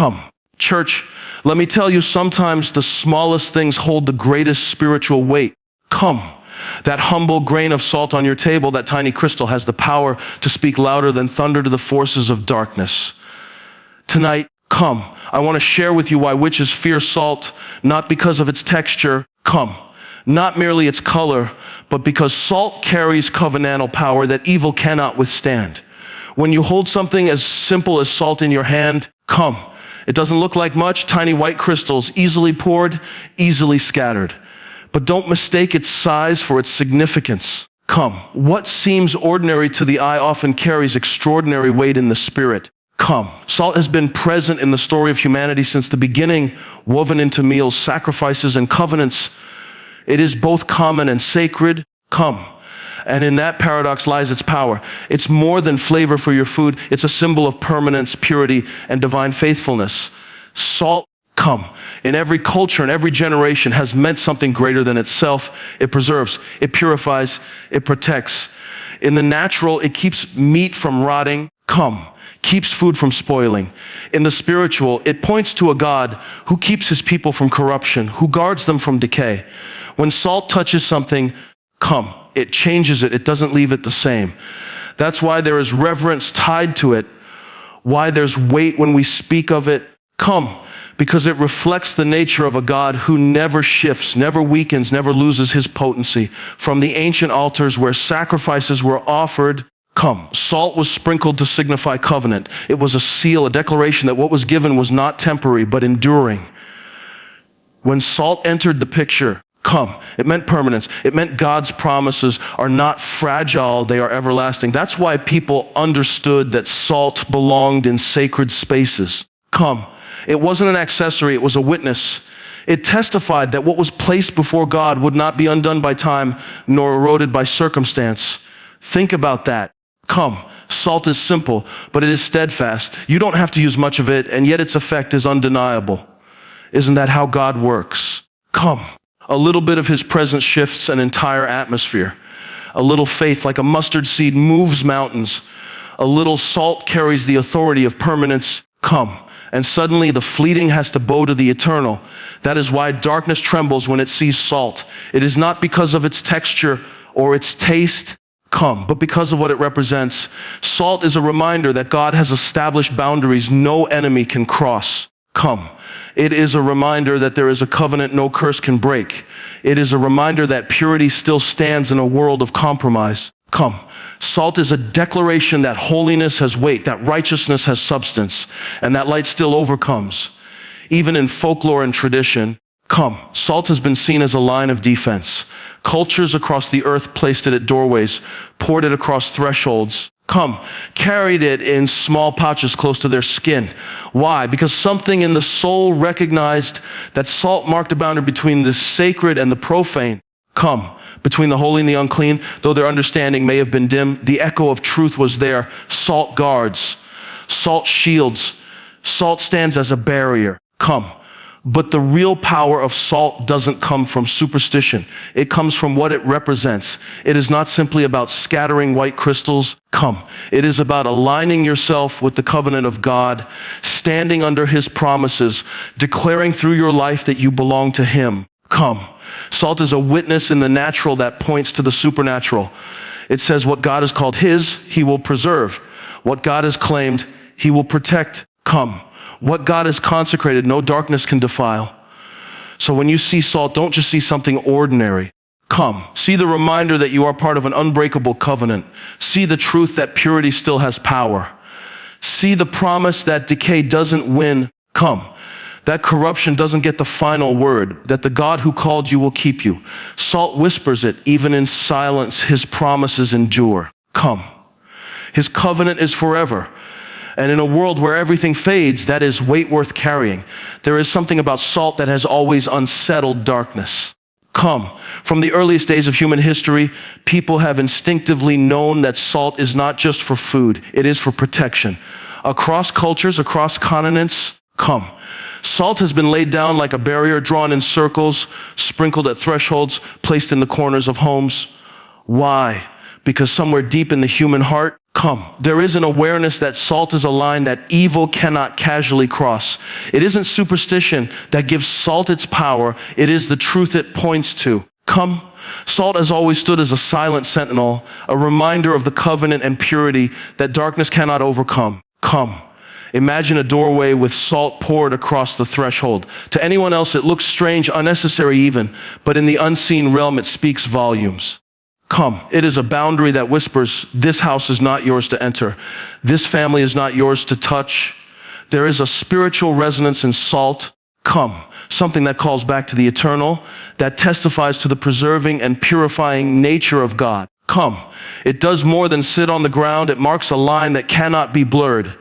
Come. Church, let me tell you, sometimes the smallest things hold the greatest spiritual weight. Come. That humble grain of salt on your table, that tiny crystal, has the power to speak louder than thunder to the forces of darkness. Tonight, come. I want to share with you why witches fear salt, not because of its texture. Come. Not merely its color, but because salt carries covenantal power that evil cannot withstand. When you hold something as simple as salt in your hand, come. It doesn't look like much, tiny white crystals, easily poured, easily scattered. But don't mistake its size for its significance. Come. What seems ordinary to the eye often carries extraordinary weight in the spirit. Come. Salt has been present in the story of humanity since the beginning, woven into meals, sacrifices, and covenants. It is both common and sacred. Come. And in that paradox lies its power. It's more than flavor for your food. It's a symbol of permanence, purity, and divine faithfulness. Salt, come. In every culture and every generation has meant something greater than itself. It preserves, it purifies, it protects. In the natural, it keeps meat from rotting. Come. Keeps food from spoiling. In the spiritual, it points to a God who keeps his people from corruption, who guards them from decay. When salt touches something, come. It changes it. It doesn't leave it the same. That's why there is reverence tied to it, why there's weight when we speak of it. Come, because it reflects the nature of a God who never shifts, never weakens, never loses his potency. From the ancient altars where sacrifices were offered, come. Salt was sprinkled to signify covenant. It was a seal, a declaration that what was given was not temporary, but enduring. When salt entered the picture, come. It meant permanence. It meant God's promises are not fragile, they are everlasting. That's why people understood that salt belonged in sacred spaces. Come. It wasn't an accessory, it was a witness. It testified that what was placed before God would not be undone by time nor eroded by circumstance. Think about that. Come. Salt is simple, but it is steadfast. You don't have to use much of it, and yet its effect is undeniable. Isn't that how God works? Come. A little bit of his presence shifts an entire atmosphere. A little faith, like a mustard seed, moves mountains. A little salt carries the authority of permanence. Come. And suddenly the fleeting has to bow to the eternal. That is why darkness trembles when it sees salt. It is not because of its texture or its taste, come, but because of what it represents. Salt is a reminder that God has established boundaries no enemy can cross. Come. It is a reminder that there is a covenant no curse can break. It is a reminder that purity still stands in a world of compromise. Come. Salt is a declaration that holiness has weight, that righteousness has substance, and that light still overcomes. Even in folklore and tradition, come. Salt has been seen as a line of defense. Cultures across the earth placed it at doorways, poured it across thresholds. Come, carried it in small pouches close to their skin. Why? Because something in the soul recognized that salt marked a boundary between the sacred and the profane. Come, between the holy and the unclean, though their understanding may have been dim, the echo of truth was there. Salt guards, salt shields, salt stands as a barrier. Come. But the real power of salt doesn't come from superstition. It comes from what it represents. It is not simply about scattering white crystals. Come. It is about aligning yourself with the covenant of God, standing under his promises, declaring through your life that you belong to him. Come. Salt is a witness in the natural that points to the supernatural. It says what God has called his, he will preserve. What God has claimed, he will protect. Come. What God has consecrated, no darkness can defile. So when you see salt, don't just see something ordinary. Come. See the reminder that you are part of an unbreakable covenant. See the truth that purity still has power. See the promise that decay doesn't win. Come. That corruption doesn't get the final word, that the God who called you will keep you. Salt whispers it, even in silence, his promises endure. Come. His covenant is forever. And in a world where everything fades, that is weight worth carrying. There is something about salt that has always unsettled darkness. Come. From the earliest days of human history, people have instinctively known that salt is not just for food, it is for protection. Across cultures, across continents, come. Salt has been laid down like a barrier, drawn in circles, sprinkled at thresholds, placed in the corners of homes. Why? Because somewhere deep in the human heart, Come. There is an awareness that salt is a line that evil cannot casually cross. It isn't superstition that gives salt its power. It is the truth it points to. Come. Salt has always stood as a silent sentinel, a reminder of the covenant and purity that darkness cannot overcome. Come. Imagine a doorway with salt poured across the threshold. To anyone else, it looks strange, unnecessary even, but in the unseen realm, it speaks volumes. Come. It is a boundary that whispers, this house is not yours to enter. This family is not yours to touch. There is a spiritual resonance in salt. Come. Something that calls back to the eternal, that testifies to the preserving and purifying nature of God. Come. It does more than sit on the ground. It marks a line that cannot be blurred.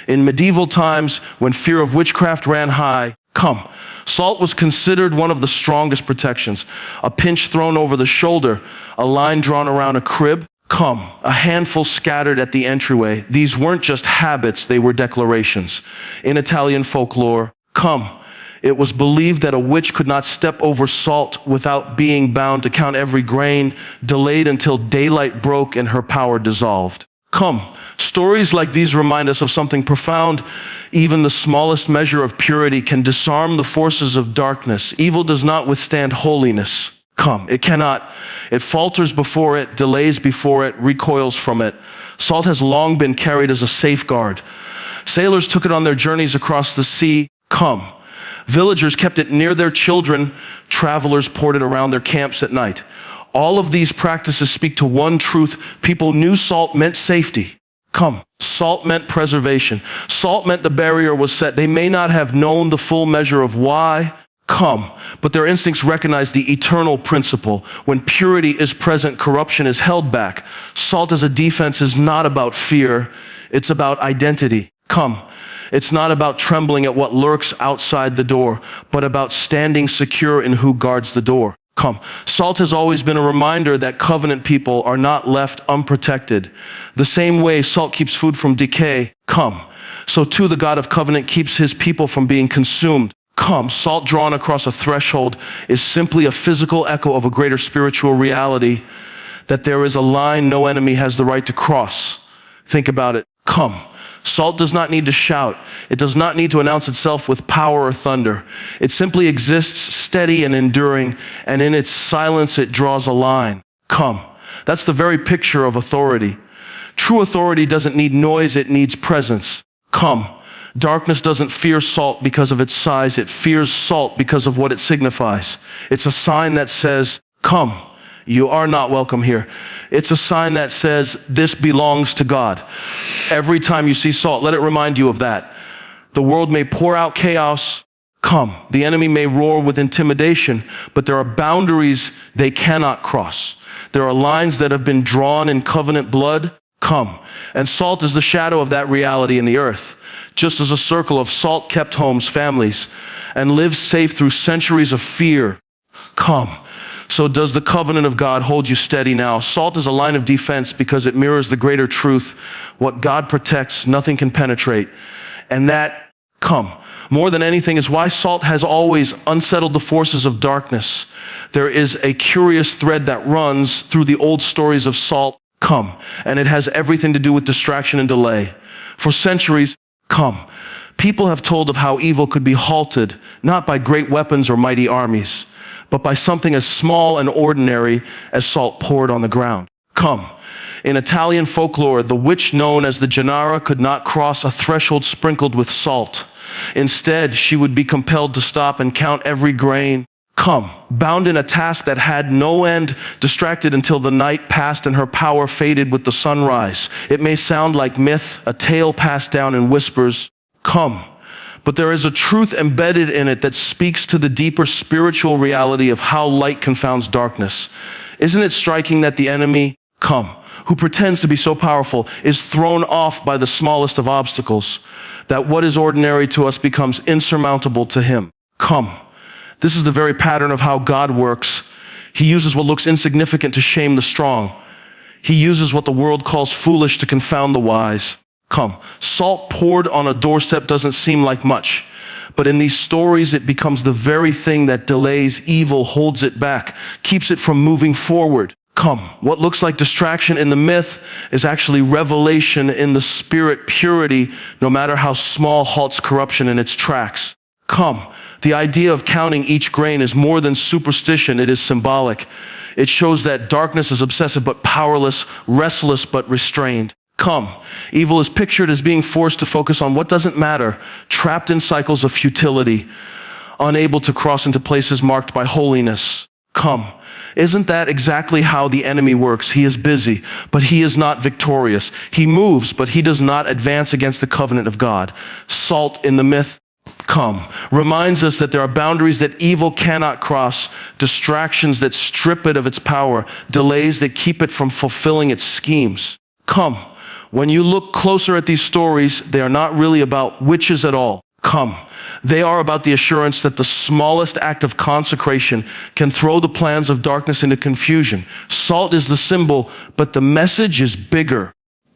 In medieval times, when fear of witchcraft ran high, come. Salt was considered one of the strongest protections. A pinch thrown over the shoulder, a line drawn around a crib, come. A handful scattered at the entryway. These weren't just habits, they were declarations. In Italian folklore, come. It was believed that a witch could not step over salt without being bound to count every grain, delayed until daylight broke and her power dissolved. Come. Stories like these remind us of something profound. Even the smallest measure of purity can disarm the forces of darkness. Evil does not withstand holiness. Come. It cannot. It falters before it, delays before it, recoils from it. Salt has long been carried as a safeguard. Sailors took it on their journeys across the sea. Come. Villagers kept it near their children. Travelers poured it around their camps at night. All of these practices speak to one truth. People knew salt meant safety. Come. Salt meant preservation. Salt meant the barrier was set. They may not have known the full measure of why. Come. But their instincts recognize the eternal principle. When purity is present, corruption is held back. Salt as a defense is not about fear. It's about identity. Come. It's not about trembling at what lurks outside the door, but about standing secure in who guards the door. Come. Salt has always been a reminder that covenant people are not left unprotected. The same way salt keeps food from decay, come. So too the God of covenant keeps his people from being consumed. Come. Salt drawn across a threshold is simply a physical echo of a greater spiritual reality, that there is a line no enemy has the right to cross. Think about it. Come. Salt does not need to shout. It does not need to announce itself with power or thunder. It simply exists steady and enduring, and in its silence it draws a line. Come. That's the very picture of authority. True authority doesn't need noise, it needs presence. Come. Darkness doesn't fear salt because of its size, it fears salt because of what it signifies. It's a sign that says, come. You are not welcome here. It's a sign that says, this belongs to God. Every time you see salt, let it remind you of that. The world may pour out chaos. Come. The enemy may roar with intimidation, but there are boundaries they cannot cross. There are lines that have been drawn in covenant blood. Come. And salt is the shadow of that reality in the earth. Just as a circle of salt kept homes, families, and lived safe through centuries of fear. Come. So does the covenant of God hold you steady now? Salt is a line of defense because it mirrors the greater truth. What God protects, nothing can penetrate. And that, come, more than anything, is why salt has always unsettled the forces of darkness. There is a curious thread that runs through the old stories of salt, come, and it has everything to do with distraction and delay. For centuries, come, people have told of how evil could be halted, not by great weapons or mighty armies, but by something as small and ordinary as salt poured on the ground. Come. In Italian folklore, the witch known as the Gennara could not cross a threshold sprinkled with salt. Instead, she would be compelled to stop and count every grain. Come. Bound in a task that had no end, distracted until the night passed and her power faded with the sunrise. It may sound like myth, a tale passed down in whispers. Come. But there is a truth embedded in it that speaks to the deeper spiritual reality of how light confounds darkness. Isn't it striking that the enemy, come, who pretends to be so powerful, is thrown off by the smallest of obstacles, that what is ordinary to us becomes insurmountable to him? Come. This is the very pattern of how God works. He uses what looks insignificant to shame the strong. He uses what the world calls foolish to confound the wise. Come. Salt poured on a doorstep doesn't seem like much, but in these stories it becomes the very thing that delays evil, holds it back, keeps it from moving forward. Come. What looks like distraction in the myth is actually revelation in the spirit. Purity, no matter how small, halts corruption in its tracks. Come. The idea of counting each grain is more than superstition, it is symbolic. It shows that darkness is obsessive but powerless, restless but restrained. Come. Evil is pictured as being forced to focus on what doesn't matter, trapped in cycles of futility, unable to cross into places marked by holiness. Come. Isn't that exactly how the enemy works? He is busy, but he is not victorious. He moves, but he does not advance against the covenant of God. Salt in the myth, come, reminds us that there are boundaries that evil cannot cross, distractions that strip it of its power, delays that keep it from fulfilling its schemes. Come. When you look closer at these stories, they are not really about witches at all. Come. They are about the assurance that the smallest act of consecration can throw the plans of darkness into confusion. Salt is the symbol, but the message is bigger.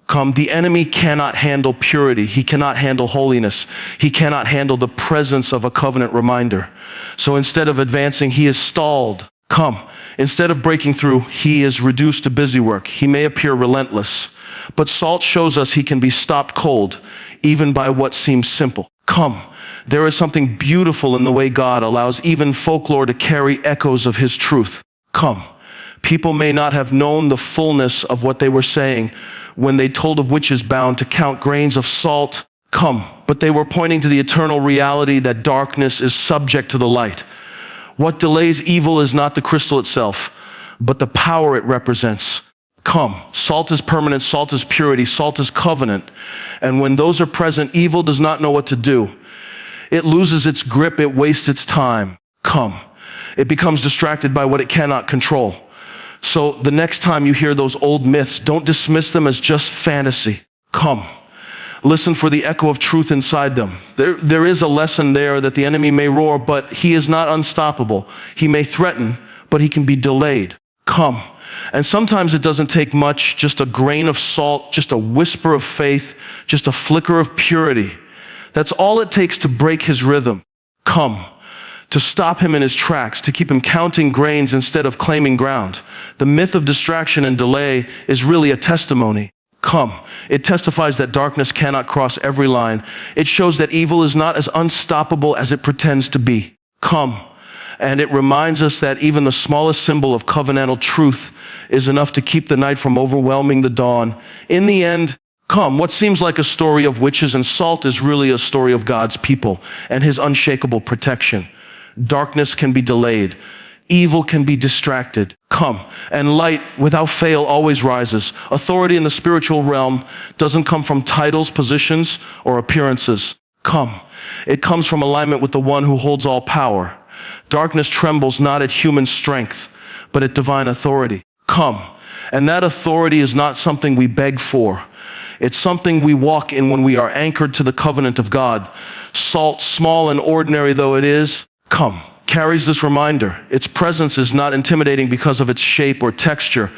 Come. The enemy cannot handle purity. He cannot handle holiness. He cannot handle the presence of a covenant reminder. So instead of advancing, he is stalled. Come. Instead of breaking through, he is reduced to busywork. He may appear relentless, but salt shows us he can be stopped cold, even by what seems simple. Come. There is something beautiful in the way God allows even folklore to carry echoes of his truth. Come. People may not have known the fullness of what they were saying when they told of witches bound to count grains of salt. Come. But they were pointing to the eternal reality that darkness is subject to the light. What delays evil is not the crystal itself, but the power it represents. Come. Salt is permanent, salt is purity, salt is covenant. And when those are present, evil does not know what to do. It loses its grip, it wastes its time. Come. It becomes distracted by what it cannot control. So the next time you hear those old myths, don't dismiss them as just fantasy. Come. Listen for the echo of truth inside them. There is a lesson there that the enemy may roar, but he is not unstoppable. He may threaten, but he can be delayed. Come. And sometimes it doesn't take much, just a grain of salt, just a whisper of faith, just a flicker of purity. That's all it takes to break his rhythm. Come. To stop him in his tracks, to keep him counting grains instead of claiming ground. The myth of distraction and delay is really a testimony. Come. It testifies that darkness cannot cross every line. It shows that evil is not as unstoppable as it pretends to be. Come. And it reminds us that even the smallest symbol of covenantal truth is enough to keep the night from overwhelming the dawn. In the end, come. What seems like a story of witches and salt is really a story of God's people and his unshakable protection. Darkness can be delayed. Evil can be distracted. Come. And light, without fail, always rises. Authority in the spiritual realm doesn't come from titles, positions, or appearances. Come. It comes from alignment with the one who holds all power. Darkness trembles not at human strength, but at divine authority. Come. And that authority is not something we beg for. It's something we walk in when we are anchored to the covenant of God. Salt, small and ordinary though it is, come, carries this reminder. Its presence is not intimidating because of its shape or texture,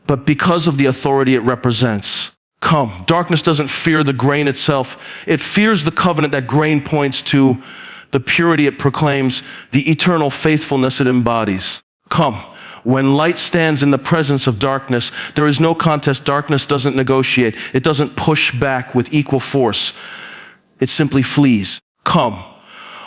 but because of the authority it represents. Come. Darkness doesn't fear the grain itself. It fears the covenant that grain points to, the purity it proclaims, the eternal faithfulness it embodies. Come. When light stands in the presence of darkness, there is no contest. Darkness doesn't negotiate. It doesn't push back with equal force. It simply flees. Come.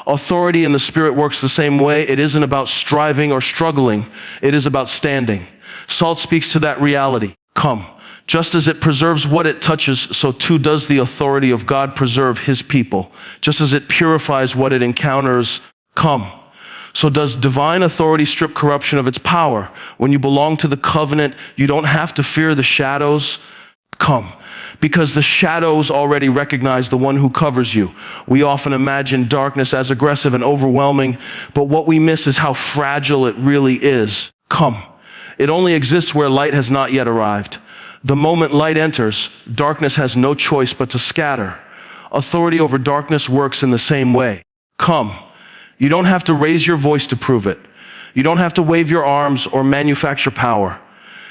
Authority in the Spirit works the same way. It isn't about striving or struggling. It is about standing. Salt speaks to that reality. Come. Just as it preserves what it touches, so too does the authority of God preserve his people. Just as it purifies what it encounters, come. So does divine authority strip corruption of its power? When you belong to the covenant, you don't have to fear the shadows. Come. Because the shadows already recognize the one who covers you. We often imagine darkness as aggressive and overwhelming, but what we miss is how fragile it really is. Come. It only exists where light has not yet arrived. The moment light enters, darkness has no choice but to scatter. Authority over darkness works in the same way. Come. You don't have to raise your voice to prove it. You don't have to wave your arms or manufacture power.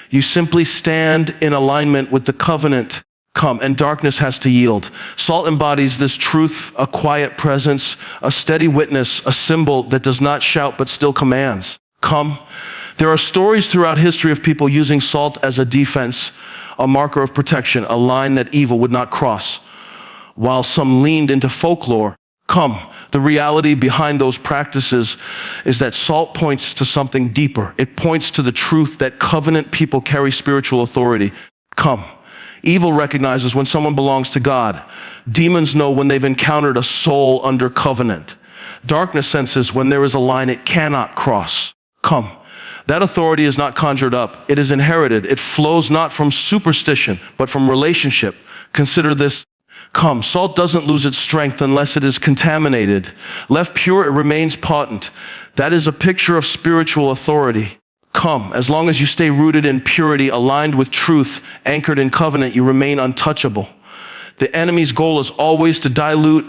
You simply stand in alignment with the covenant. Come, and darkness has to yield. Salt embodies this truth, a quiet presence, a steady witness, a symbol that does not shout but still commands. Come. There are stories throughout history of people using salt as a defense, a marker of protection, a line that evil would not cross. While some leaned into folklore, the reality behind those practices is that salt points to something deeper. It points to the truth that covenant people carry spiritual authority. Evil recognizes when someone belongs to God. Demons know when they've encountered a soul under covenant. Darkness senses when there is a line it cannot cross. That authority is not conjured up. It is inherited. It flows not from superstition, but from relationship. Consider this. Salt doesn't lose its strength unless it is contaminated. Left pure, it remains potent. That is a picture of spiritual authority. As long as you stay rooted in purity, aligned with truth, anchored in covenant, you remain untouchable. The enemy's goal is always to dilute,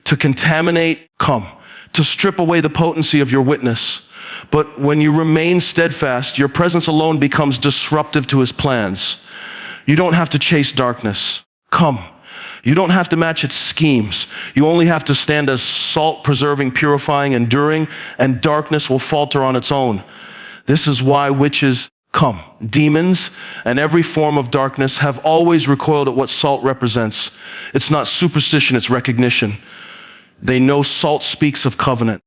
to contaminate, to strip away the potency of your witness. But when you remain steadfast, your presence alone becomes disruptive to his plans. You don't have to chase darkness. You don't have to match its schemes. You only have to stand as salt, preserving, purifying, enduring, and darkness will falter on its own. This is why witches, demons, and every form of darkness have always recoiled at what salt represents. It's not superstition, it's recognition. They know salt speaks of covenant.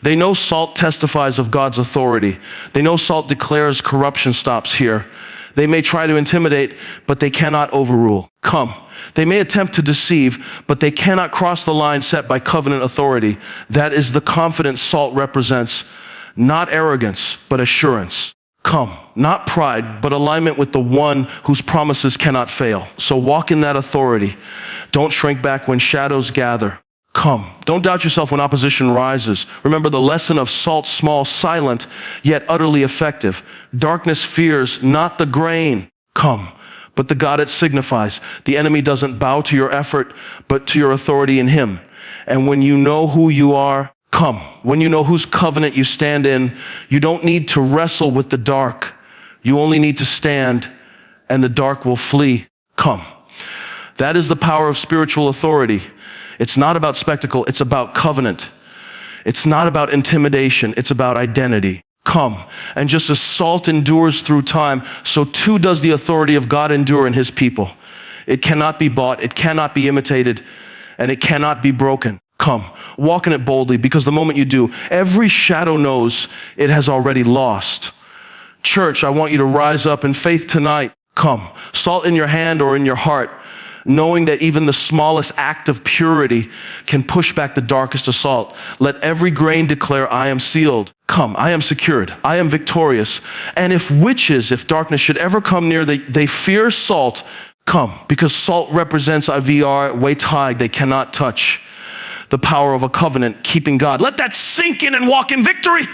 They know salt testifies of God's authority. They know salt declares corruption stops here. They may try to intimidate, but they cannot overrule. They may attempt to deceive, but they cannot cross the line set by covenant authority. That is the confidence salt represents. Not arrogance, but assurance. Not pride, but alignment with the one whose promises cannot fail. So walk in that authority. Don't shrink back when shadows gather. Don't doubt yourself when opposition rises. Remember the lesson of salt, small, silent, yet utterly effective. Darkness fears not the grain, but the God it signifies. The enemy doesn't bow to your effort, but to your authority in him. And when you know who you are, when you know whose covenant you stand in, you don't need to wrestle with the dark. You only need to stand, and the dark will flee. That is the power of spiritual authority. It's not about spectacle, it's about covenant. It's not about intimidation, it's about identity. And just as salt endures through time, so too does the authority of God endure in his people. It cannot be bought, it cannot be imitated, and it cannot be broken. Walk in it boldly, because the moment you do, every shadow knows it has already lost. Church, I want you to rise up in faith tonight. Salt in your hand or in your heart, knowing that even the smallest act of purity can push back the darkest assault. Let every grain declare, I am sealed. I am secured. I am victorious. And if darkness should ever come near, they fear salt. Because salt represents a VR, weights high, they cannot touch. The power of a covenant, keeping God. Let that sink in and walk in victory.